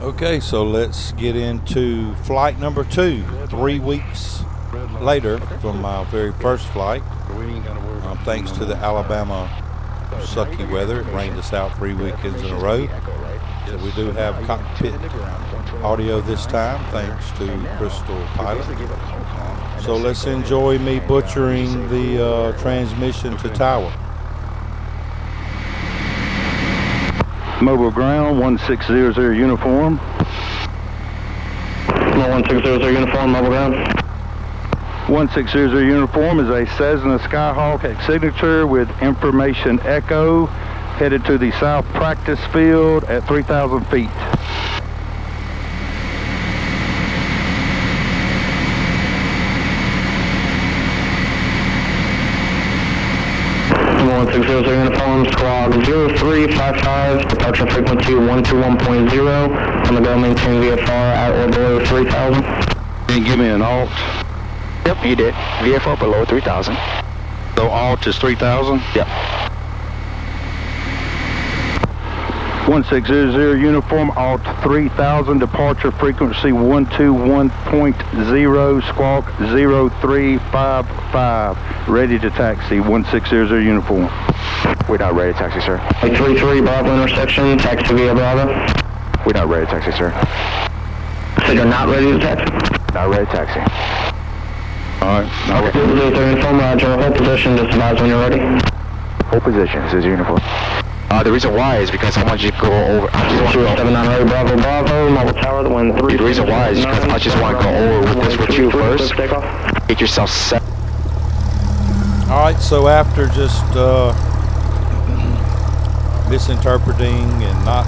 Okay, so let's get into flight number 2. 3 weeks later from my very first flight. Thanks to the Alabama sucky weather, it rained us out 3 weekends in a row. So we do have cockpit audio this time, thanks to Crystal Pilot. So let's enjoy me butchering the transmission to tower. Mobile ground, 1600 uniform. 1600 uniform, mobile ground. 1600 uniform is a Cessna Skyhawk at signature with information echo, headed to the south practice field at 3,000 feet. Number 1600 uniform, squawk 0355, departure frequency 121.0. On the go, maintain VFR at or below 3,000. Can you give me an alt? Yep, you did. VFR below 3,000. So alt is 3,000? Yep. 1600 uniform, alt 3000, departure frequency 121.0, squawk 0355, ready to taxi, 1600 uniform. We're not ready to taxi, sir. 33 Bravo intersection, taxi via Bravo. We're not ready to taxi, sir. So you're not ready to taxi? Not ready to taxi. Alright. Okay, uniform, roger, hold position, just advise when you're ready. Hold position, this is uniform. The reason why is because I want you to go over. I just want to go 79 Bravo Bravo, mobile tower, the wind 3. The reason why is because I just want to go over with this with you first. Get yourself set. Alright, so after just misinterpreting and not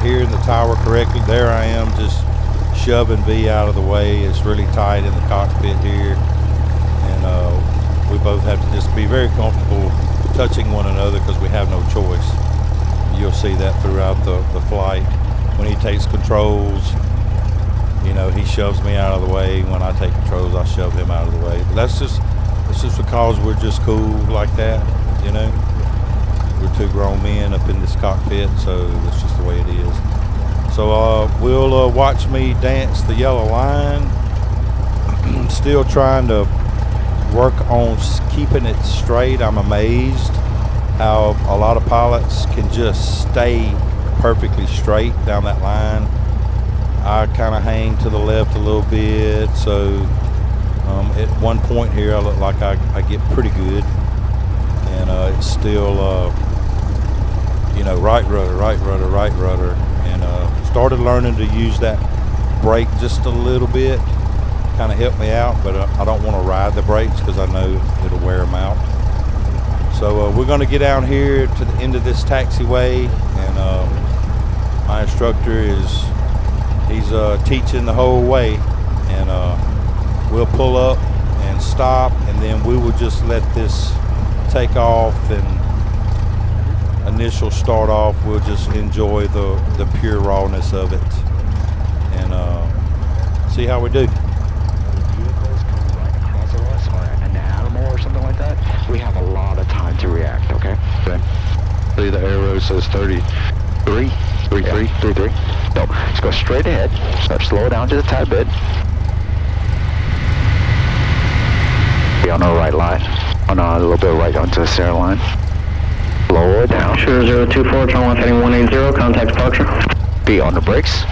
hearing the tower correctly, there I am just shoving V out of the way. It's really tight in the cockpit here, and we both have to just be very comfortable touching one another because we have no choice. You'll see that throughout the flight. When he takes controls, you know, he shoves me out of the way. When I take controls, I shove him out of the way. But it's just because we're just cool like that, you know. We're two grown men up in this cockpit, so that's just the way it is. So we'll watch me dance the yellow line. Still trying to work on keeping it straight. I'm amazed how a lot of pilots can just stay perfectly straight down that line. I kind of hang to the left a little bit, so at one point here I look like I get pretty good, and it's still you know, right rudder, and started learning to use that brake just a little bit, kind of help me out, but I don't want to ride the brakes because I know it'll wear them out. So we're going to get down here to the end of this taxiway, and my instructor he's teaching the whole way, and we'll pull up and stop, and then we will just let this take off, and initial start off, we'll just enjoy the pure rawness of it, and see how we do. Or something like that, we have a lot of time to react, okay? See, the arrow says 33. 33. No, just go straight ahead. Start slow down just a tad bit. Be on the right line. On a little bit right onto the center line. Slow it down. Sure, 024, turn left heading 180, contact departure. Be on the brakes.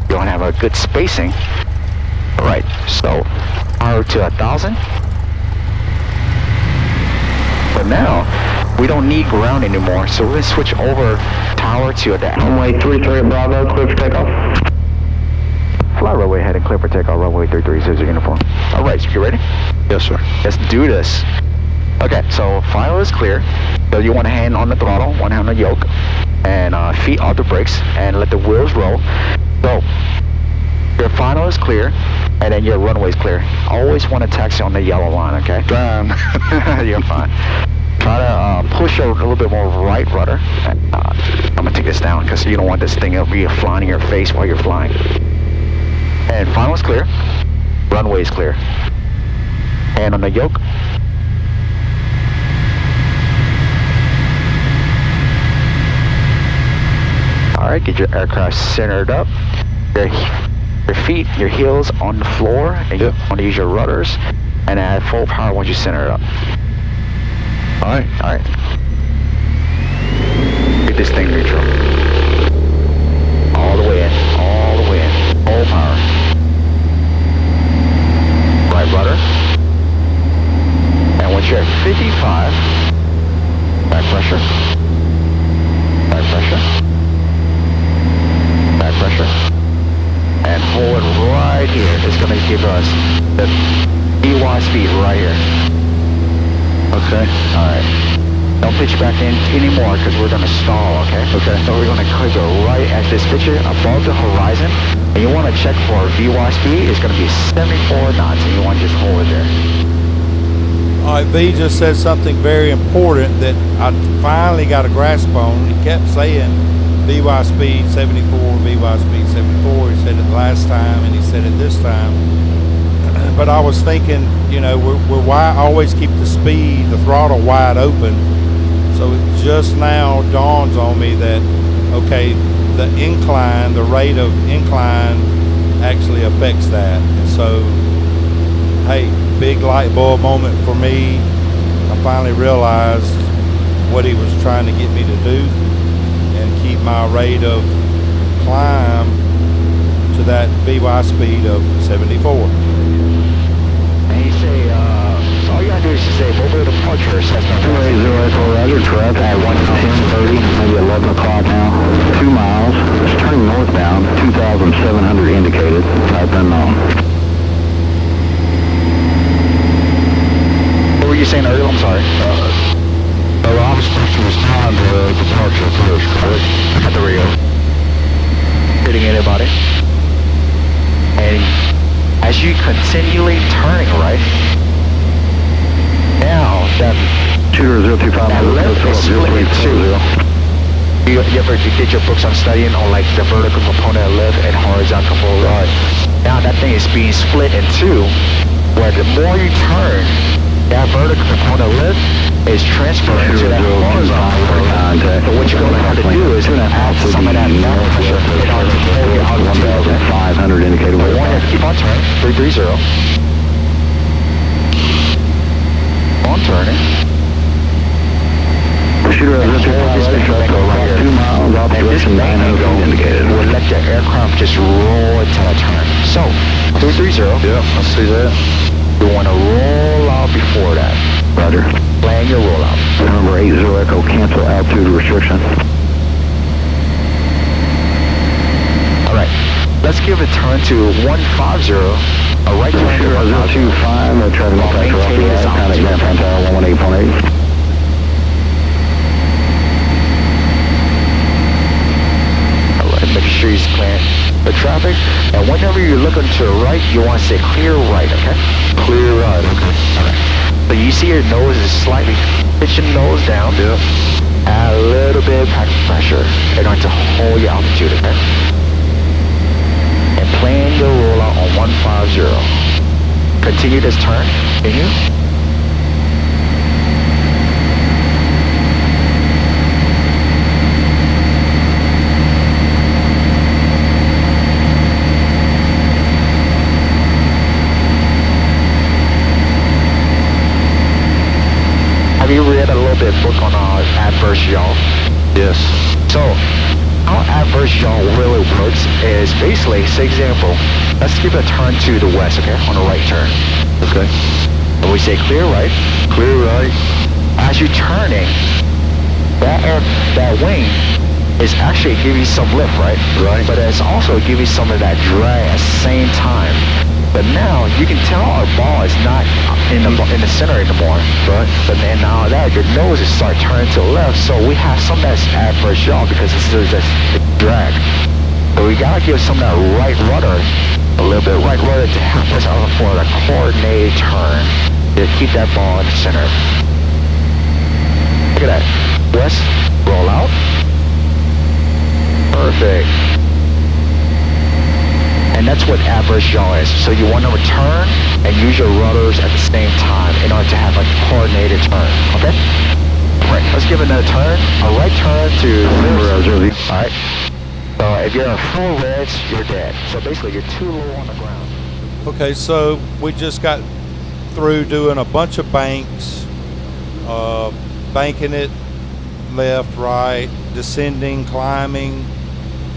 You want to have a good spacing. Right, so power to 1,000. But now we don't need ground anymore, so we're gonna switch over tower to the Runway 33 Bravo, clear for takeoff. Fly runway ahead and clear for takeoff. Runway 33 is your uniform. All right, so you ready? Yes, sir. Let's do this. Okay, so final is clear. So you want a hand on the throttle, one hand on the yoke, and feet off the brakes, and let the wheels roll. So your final is clear, and then your runway is clear. Always want to taxi on the yellow line, okay? Fine. You're fine. Try to push a little bit more right rudder. I'm going to take this down because you don't want this thing to be flying in your face while you're flying. And final is clear. Runway is clear. And on the yoke. Alright, get your aircraft centered up. Your feet, your heels on the floor, and you want to use your rudders, and at full power once you center it up. Alright. Get this thing neutral. All the way in, full power. Right rudder. And once you're at 55, back pressure. And hold right here. It's going to give us the Vy speed right here. Okay. Alright. Don't pitch back in anymore because we're going to stall, okay? Okay. So we're going to click it right at this picture above the horizon. And you want to check for Vy speed. It's going to be 74 knots and you want to just hold it there. All right, V just said something very important that I finally got a grasp on. He kept saying Vy speed 74, Vy speed 74. He said it last time and he said it this time. But I was thinking, you know, we're wide, always keep the speed, the throttle wide open. So it just now dawns on me that, okay, the incline, the rate of incline actually affects that. And so, hey, big light bulb moment for me. I finally realized what he was trying to get me to do and keep my rate of climb to that Vy speed of 74. And you say, so all you gotta do is just say mobile departure, Cessna 280 Echo, Roger, correct. at 10:30, maybe 11 o'clock now. 2 miles. It's turning northbound. 2,700 indicated. Type unknown. What were you saying earlier? I'm sorry. I was supposed to respond to departure first, correct? At the radio. Hitting anybody. And as you continually turning right, now that Shooter 025, that left is split in two. You ever get your books on studying on like the vertical component of lift and horizontal component? Right. Now that thing is being split in two, where the more you turn, that vertical component of lift is transferring to that horizontal component. But what you're going to have to do is add some of that back pressure in order to hold your altitude. 1,500 indicated. But one, keep on turning, 330. On turning. Shooter And hold this thing back over here. 2 miles, And this observation thing 900 indicated. will let the aircraft just roll into a turn. So, 330. Yeah, I see that. You want to roll out before that. Roger. Plan your rollout. Number 80 Echo, cancel altitude restriction. Alright. Let's give a turn to 150. A right turn to 150. 025, traffic While factor off the maintaining right, this contact altitude. ground tower 118.8. Alright, make sure you plan the traffic. And whenever you're looking to the right, you want to say clear right, okay? Clear right, okay. Alright. So you see your nose is slightly, pitch your nose down. Yep. Add a little bit of pressure in order to hold your altitude, okay? And plan your rollout on 150. Continue this turn. Continue. Have you read a little bit book on adverse yaw? Yes. So, how adverse yaw really works is basically, say example, let's give a turn to the west, okay, on the right turn. Okay. And we say clear right. Clear right. As you're turning, that wing is actually giving you some lift, right? Right. But it's also giving you some of that drag at the same time. But now you can tell our ball is not in the center anymore. Right. But then now that your nose is starting turning to the left, so we have some of that adverse yaw because this is just drag. But we gotta give some of that right rudder, a little bit right rudder to help us out for a coordinated turn to keep that ball in the center. Look at that. West, roll out. Perfect. And that's what adverse yaw is. So you want to return and use your rudders at the same time in order to have a coordinated turn, okay? All right, let's give it another turn. A right turn to... Remember, All right. So if you're a full wedge, you're dead. So basically, you're too low on the ground. Okay, so we just got through doing a bunch of banks, banking it left, right, descending, climbing,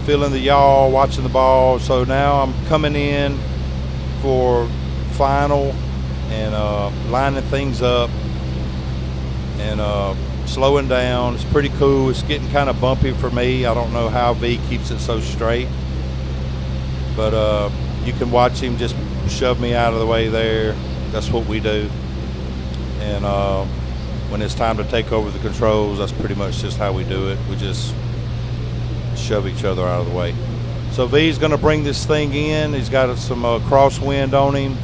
feeling the yaw, watching the ball. So now I'm coming in for final and lining things up and slowing down. It's pretty cool. It's getting kind of bumpy for me. I don't know how V keeps it so straight, but you can watch him just shove me out of the way there. That's what we do. And when it's time to take over the controls, that's pretty much just how we do it. We just shove each other out of the way. So V's going to bring this thing in. He's got some crosswind on him,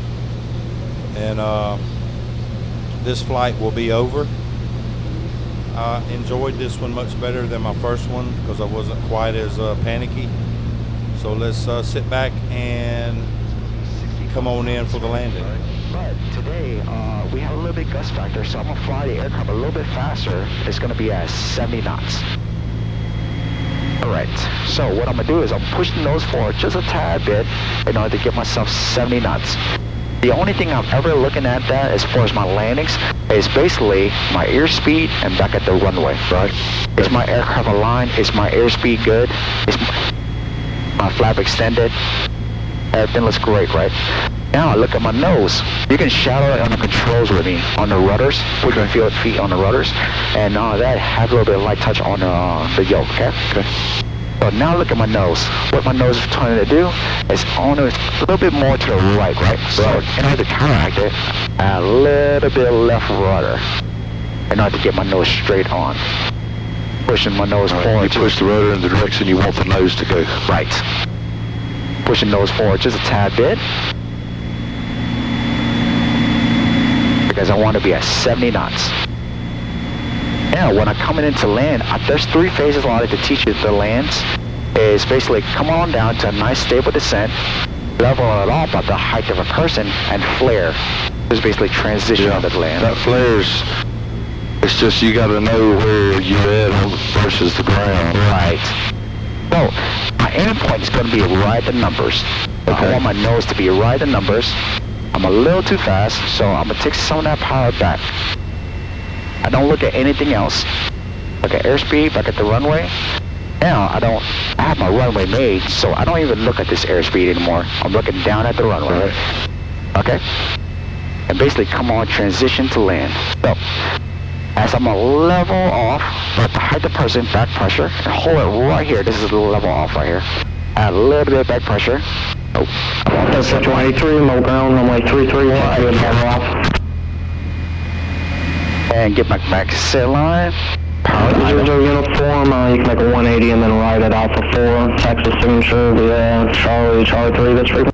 and this flight will be over. I enjoyed this one much better than my first one because I wasn't quite as panicky. So let's sit back and come on in for the landing. But today, we have a little bit gust factor, so I'm gonna fly the aircraft a little bit faster. It's gonna be at 70 knots. All right, so what I'm gonna do is I'm pushing the nose forward just a tad bit in order to get myself 70 knots. The only thing I'm ever looking at that as far as my landings is basically my airspeed and back at the runway, right? Is my aircraft aligned? Is my airspeed good? Is my flap extended? Everything looks great, right? Now I look at my nose. You can shadow it on the controls with me, on the rudders. Put your feet on the rudders. And that have a little bit of light touch on the yoke, okay? So now look at my nose. What my nose is trying to do is on a little bit more to the right, right? So in order to counteract it, add a little bit of left rudder in order to get my nose straight on. Pushing my nose forward. You push the rudder in the direction you want the nose to go. Right. Pushing nose forward just a tad bit. Because I want to be at 70 knots. Now, when I'm coming into land, there's 3 phases I like to teach you the lands. Is basically come on down to a nice stable descent, level it off at the height of a person, and flare. Just basically transition on the land. That flares, it's just you got to know where you're at versus the ground. Right. So, my end point is going to be right at the numbers. I want my nose to be right at the numbers. I'm a little too fast, so I'm going to take some of that power back. I don't look at anything else. Look at airspeed, back at the runway. Now, I have my runway made, so I don't even look at this airspeed anymore. I'm looking down at the runway. Okay? And basically come on, transition to land. So, as I'm going to level off, at the height of the person, back pressure, and hold it right here. This is the level off right here. Add a little bit of back pressure. Oh, That's 183, low ground, runway 33, level off. And get my back set line. Power line. Uniform, you can make a 180 and then ride it off of 4. Texas signature, the Charlie 3, that's frequency.